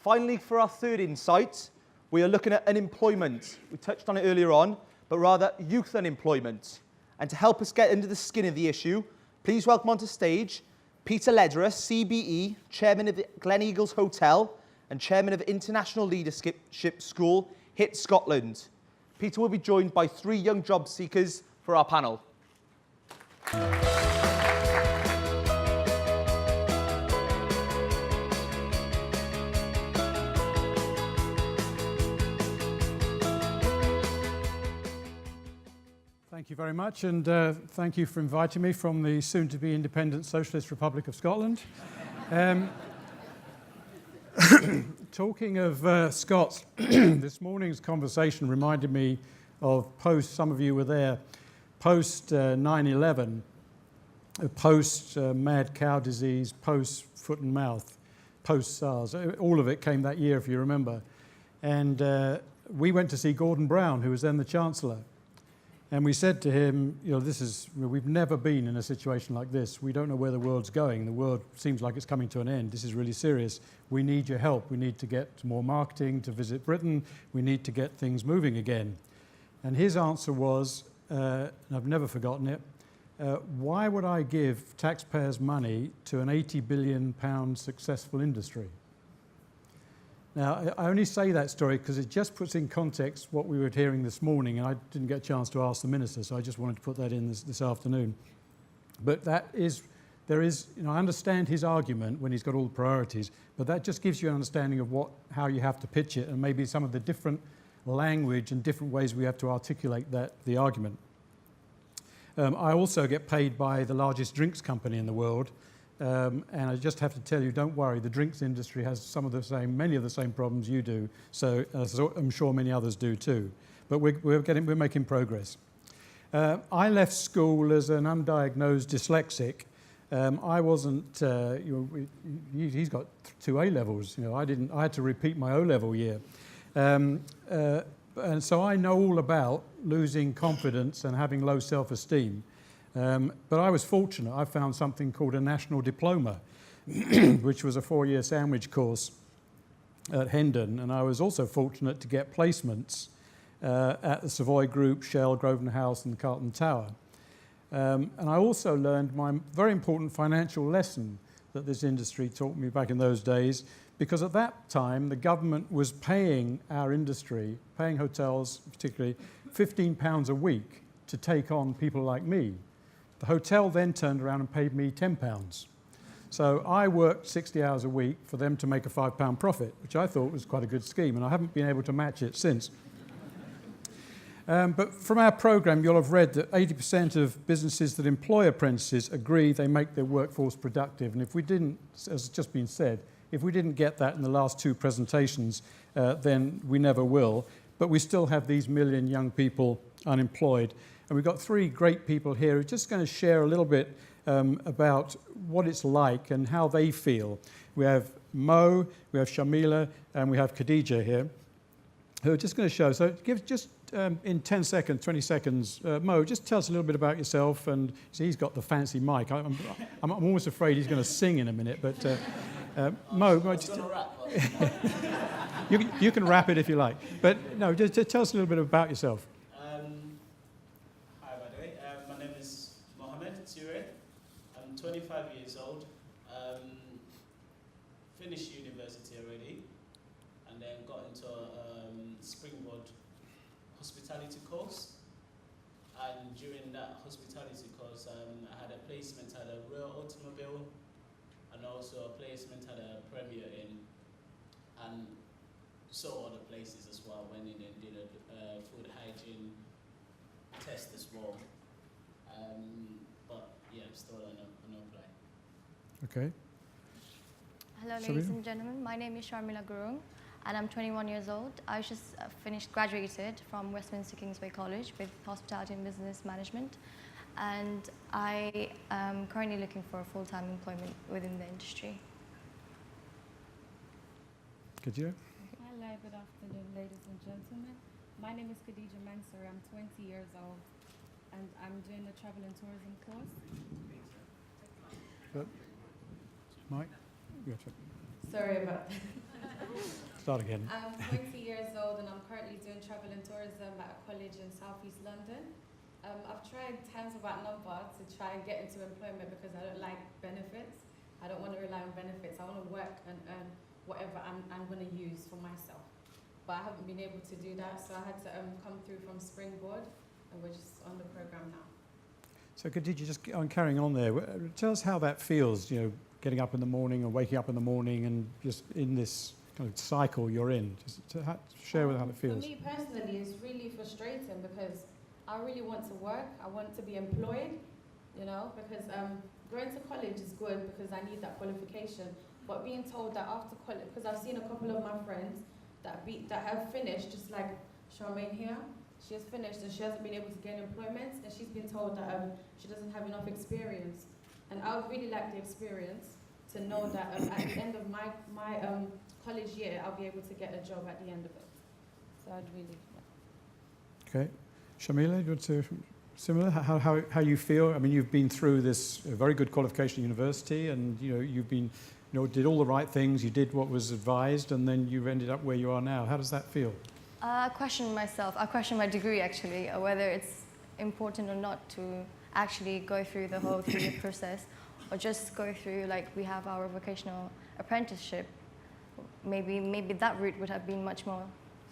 Finally, for our third insight, we are looking at unemployment. We touched on it earlier on, but rather youth unemployment. And to help us get under the skin of the issue, please welcome onto stage Peter Lederer, CBE, Chairman of the Gleneagles Hotel and Chairman of International Leadership School, HIT Scotland. Peter will be joined by 3 young job seekers for our panel. Thank you very much, and thank you for inviting me from the soon-to-be independent Socialist Republic of Scotland. Talking of Scots, this morning's conversation reminded me of some of you were there, post 9/11, post mad cow disease, post foot and mouth, post SARS. All of it came that year, if you remember. And we went to see Gordon Brown, who was then the Chancellor. And we said to him, we've never been in a situation like this. We don't know where the world's going. The world seems like it's coming to an end. This is really serious. We need your help. We need to get more marketing to visit Britain. We need to get things moving again. And his answer was, and I've never forgotten it, why would I give taxpayers' money to an £80 billion successful industry? Now, I only say that story because it just puts in context what we were hearing this morning, and I didn't get a chance to ask the Minister, so I just wanted to put that in this afternoon. But I understand his argument when he's got all the priorities, but that just gives you an understanding of how you have to pitch it, and maybe some of the different language and different ways we have to articulate the argument. I also get paid by the largest drinks company in the world, and I just have to tell you, don't worry, the drinks industry has many of the same problems you do, so I'm sure many others do too. But we're making progress. I left school as an undiagnosed dyslexic. I wasn't. He's got 2 A levels. I had to repeat my O level year, and so I know all about losing confidence and having low self-esteem. But I was fortunate. I found something called a national diploma, which was a 4-year sandwich course at Hendon, and I was also fortunate to get placements at the Savoy Group, Shell, Grosvenor House and the Carlton Tower. And I also learned my very important financial lesson that this industry taught me back in those days, because at that time the government was paying our industry, paying hotels particularly, £15 a week to take on people like me. The hotel then turned around and paid me £10. So I worked 60 hours a week for them to make a £5 profit, which I thought was quite a good scheme, and I haven't been able to match it since. But from our programme, you'll have read that 80% of businesses that employ apprentices agree they make their workforce productive. And if we didn't, as has just been said, if we didn't get that in the last 2 presentations, then we never will. But we still have these million young people unemployed. And we've got 3 great people here who are just going to share a little bit about what it's like and how they feel. We have Mo, we have Shamila, and we have Khadija here, who are just going to show. So give just in 10 seconds, 20 seconds, Mo, just tell us a little bit about yourself. And see, he's got the fancy mic. I'm almost afraid he's going to sing in a minute. But Mo, just you can rap it if you like. But no, just tell us a little bit about yourself. Hi, by the way. My name is Mohammed Ture. I'm 25 years old. Finished university already, and then got into a Springboard hospitality course. And during that hospitality course, I had a placement at a Royal Automobile, and also a placement at a Premier Inn, and so other places as well. Went in and did a food hygiene test as well. But yeah, I'm still on apply. Okay. Hello, ladies and gentlemen. My name is Sharmila Gurung, and I'm 21 years old. I just graduated from Westminster Kingsway College with Hospitality and Business Management, and I am currently looking for full-time employment within the industry. Khadija? Hello, good afternoon, ladies and gentlemen. My name is Khadija Mansour. I'm 20 years old, and I'm doing the travel and tourism course. Mike? Sorry about that. Start again. I'm 20 years old and I'm currently doing travel and tourism at a college in southeast London. I've tried times without number to try and get into employment because I don't like benefits. I don't want to rely on benefits. I want to work and earn whatever I'm going to use for myself. But I haven't been able to do that, so I had to come through from Springboard, and we're just on the program now. So could you just, carrying on there, tell us how that feels, getting up in the morning or waking up in the morning and just in this kind of cycle you're in. Just to share with how it feels. For me personally, it's really frustrating because I really want to work. I want to be employed, because going to college is good because I need that qualification. But being told that after college, because I've seen a couple of my friends that have finished, just like Charmaine here, she has finished and she hasn't been able to gain employment, and she's been told that she doesn't have enough experience. And I would really like the experience to know that at the end of my college year, I'll be able to get a job at the end of it. So I'd really. Okay, Shamila, you want to similar? How you feel? I mean, you've been through this very good qualification at university, and you've been, did all the right things. You did what was advised, and then you've ended up where you are now. How does that feel? I question myself. I question my degree actually, whether it's important or not to actually go through the whole 3-year process, or just go through, like we have our vocational apprenticeship. Maybe that route would have been much more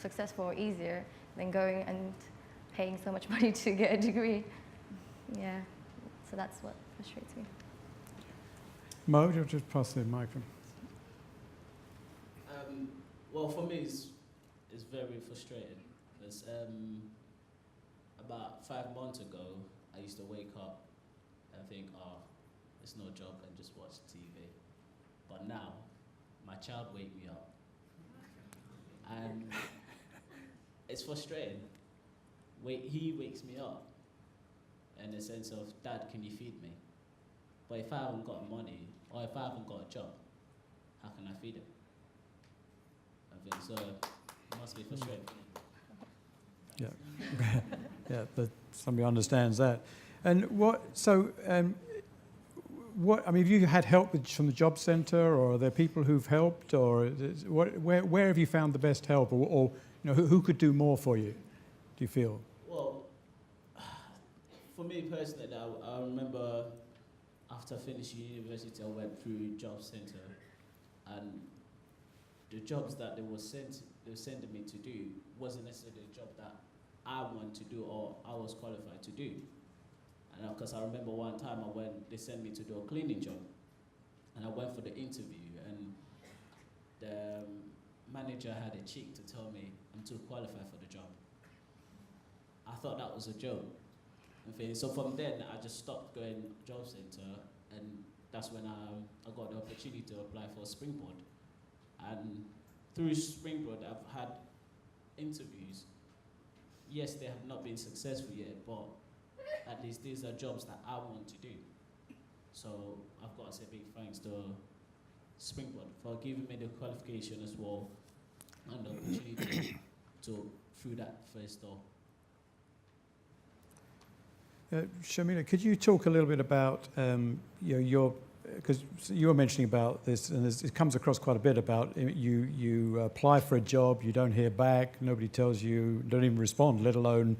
successful or easier than going and paying so much money to get a degree. Yeah, so that's what frustrates me. Mo, you'll just pass the microphone. Well, for me, it's very frustrating because about 5 months ago, I used to wake up and think, it's no job, and just watch TV. But now, my child wakes me up. And it's frustrating. He wakes me up in the sense of, Dad, can you feed me? But if I haven't got money, or if I haven't got a job, how can I feed him? I think so. It must be frustrating. Yeah, yeah, but somebody understands that. And have you had help from the job centre, or are there people who've helped, or where have you found the best help, or who could do more for you, do you feel? Well, for me personally, I remember after finishing university, I went through job centre, and the jobs that they were sending me to do wasn't necessarily the job that I wanted to do or I was qualified to do. And because I remember one time they sent me to do a cleaning job, and I went for the interview, and the manager had a cheek to tell me I'm too qualified for the job. I thought that was a joke. So from then, I just stopped going job centre, and that's when I got the opportunity to apply for Springboard. And through Springboard, I've had interviews. Yes, they have not been successful yet, but at least these are jobs that I want to do. So I've got to say big thanks to Springboard for giving me the qualification as well and the opportunity to through that first door. Shamila, could you talk a little bit about because you were mentioning about this, and it comes across quite a bit about you apply for a job, you don't hear back, nobody tells you, don't even respond, let alone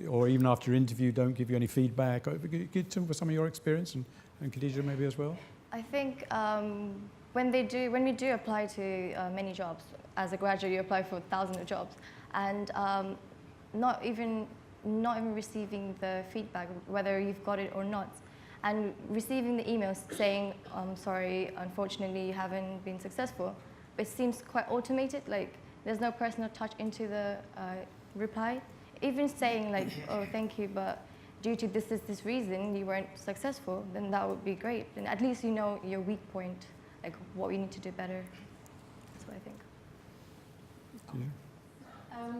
or even after your interview, don't give you any feedback. Could you talk about some of your experience, and Khadija maybe as well? I think when we do apply to many jobs, as a graduate, you apply for thousands of jobs, and not even receiving the feedback, whether you've got it or not. And receiving the emails saying, sorry, unfortunately you haven't been successful. But it seems quite automated, like there's no personal touch into the reply. Even saying like, oh, thank you, but due to this reason you weren't successful, then that would be great. Then at least you know your weak point, like what we need to do better. That's what I think.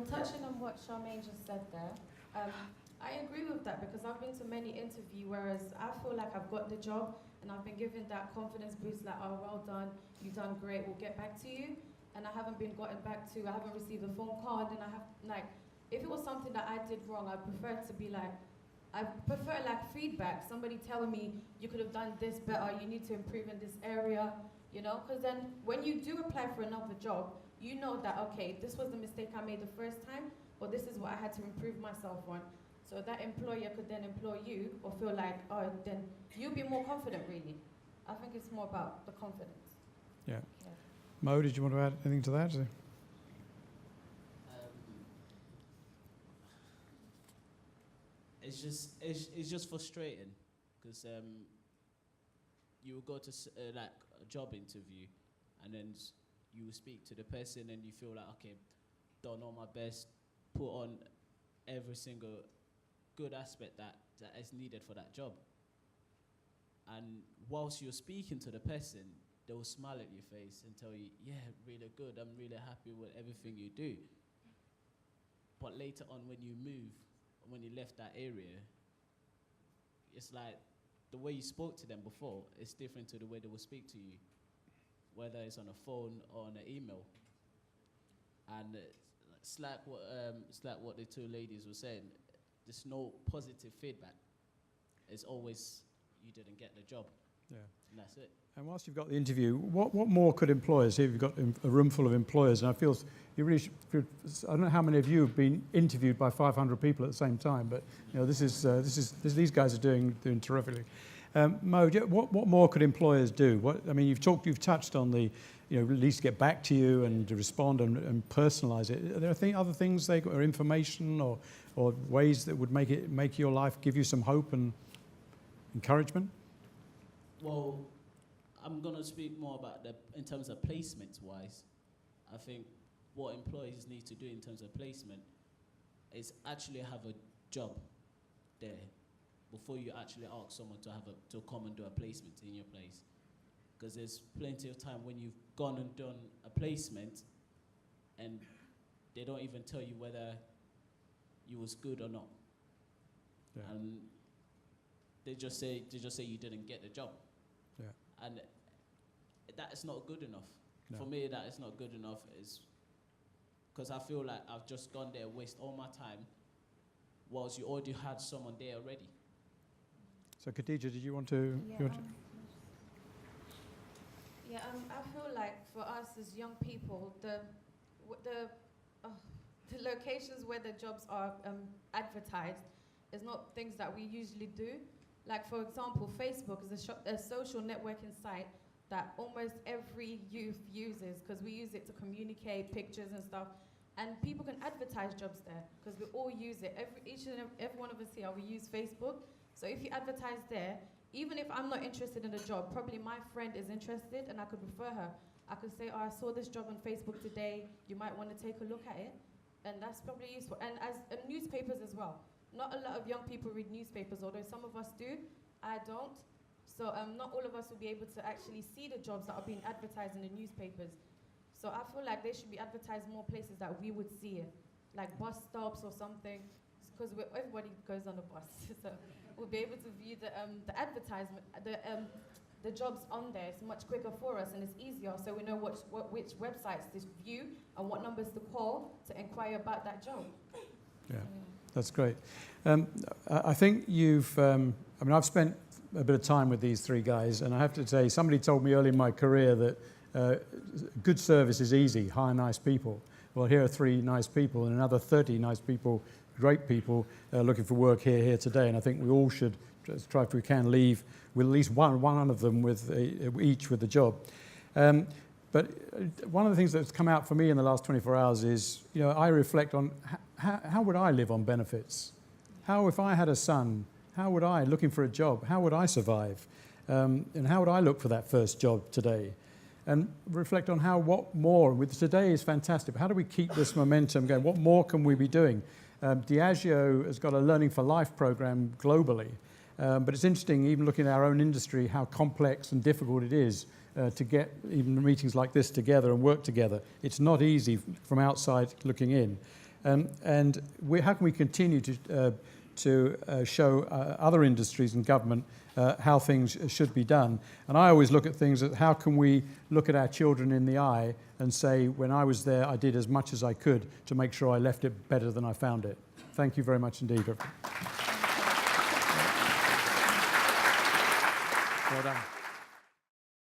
Touching on what Charmaine just said there, I agree with that because I've been to many interviews, whereas I feel like I've got the job and I've been given that confidence boost, like, oh, well done, you've done great, we'll get back to you. And I haven't been gotten back to, I haven't received a phone call, and I have, like, if it was something that I did wrong, I'd prefer to be like, I prefer like feedback, somebody telling me you could have done this better, you need to improve in this area, you know, because then when you do apply for another job, you know that, okay, this was the mistake I made the first time, or this is what I had to improve myself on. So that employer could then employ you or feel like, oh, then you'll be more confident, really. I think it's more about the confidence. Yeah. Mo, did you want to add anything to that? It's just frustrating because you will go to like a job interview, and then you will speak to the person, and you feel like, okay, done all my best, put on every single good aspect that is needed for that job. And whilst you're speaking to the person, they will smile at your face and tell you, yeah, really good, I'm really happy with everything you do. But later on, when you move, when you left that area, it's like the way you spoke to them before is different to the way they will speak to you, whether it's on a phone or on an email. And it's like what the two ladies were saying. There's no positive feedback. It's always you didn't get the job. Yeah. And that's it. And whilst you've got the interview, what more could employers, here you've got a room full of employers, and I feel you really should, I don't know how many of you have been interviewed by 500 people at the same time, but you know, these guys are doing terrifically. Mo, what more could employers do? You've touched on the, at least get back to you and to respond and personalise it. Are there other things or information or ways that would make your life, give you some hope and encouragement? Well, I'm going to speak more about in terms of placement-wise. I think what employees need to do in terms of placement is actually have a job there before you actually ask someone to come and do a placement in your place. Because there's plenty of time when you've gone and done a placement and they don't even tell you whether you was good or not. Yeah. And they just say you didn't get the job. Yeah. And that is not good enough. No. For me, that is not good enough. Is because I feel like I've just gone there, waste all my time, whilst you already had someone there already. So, Khadija, did you want to? I feel like for us as young people, the locations where the jobs are advertised is not things that we usually do. Like, for example, Facebook is a social networking site that almost every youth uses because we use it to communicate pictures and stuff. And people can advertise jobs there because we all use it. Every one of us here, we use Facebook. So if you advertise there, even if I'm not interested in the job, probably my friend is interested and I could refer her. I could say, oh, I saw this job on Facebook today. You might want to take a look at it. And that's probably useful. And as newspapers as well. Not a lot of young people read newspapers, although some of us do. I don't. So not all of us will be able to actually see the jobs that are being advertised in the newspapers. So I feel like they should be advertised more places that we would see it, like bus stops or something, because everybody goes on the bus. So we'll be able to view the advertisement, the jobs on there. It's much quicker for us and it's easier, so we know which websites to view and what numbers to call to inquire about that job. Yeah. That's great. I think I've spent a bit of time with these three guys, and I have to say, somebody told me early in my career that good service is easy, hire nice people. Well, here are three nice people and another 30 nice people, great people, looking for work here today, and I think we all should just try, if we can, leave with at least one of them each with a job. But one of the things that's come out for me in the last 24 hours is, I reflect on how would I live on benefits? How, if I had a son, how would I, looking for a job, how would I survive? And how would I look for that first job today? And reflect on what more, with today is fantastic, but how do we keep this momentum going? What more can we be doing? Diageo has got a Learning for Life program globally, but it's interesting, even looking at our own industry, how complex and difficult it is to get even meetings like this together and work together. It's not easy from outside looking in. And how can we continue to show other industries and government how things should be done? And I always look at things as how can we look at our children in the eye and say, when I was there, I did as much as I could to make sure I left it better than I found it. Thank you very much indeed. Well done.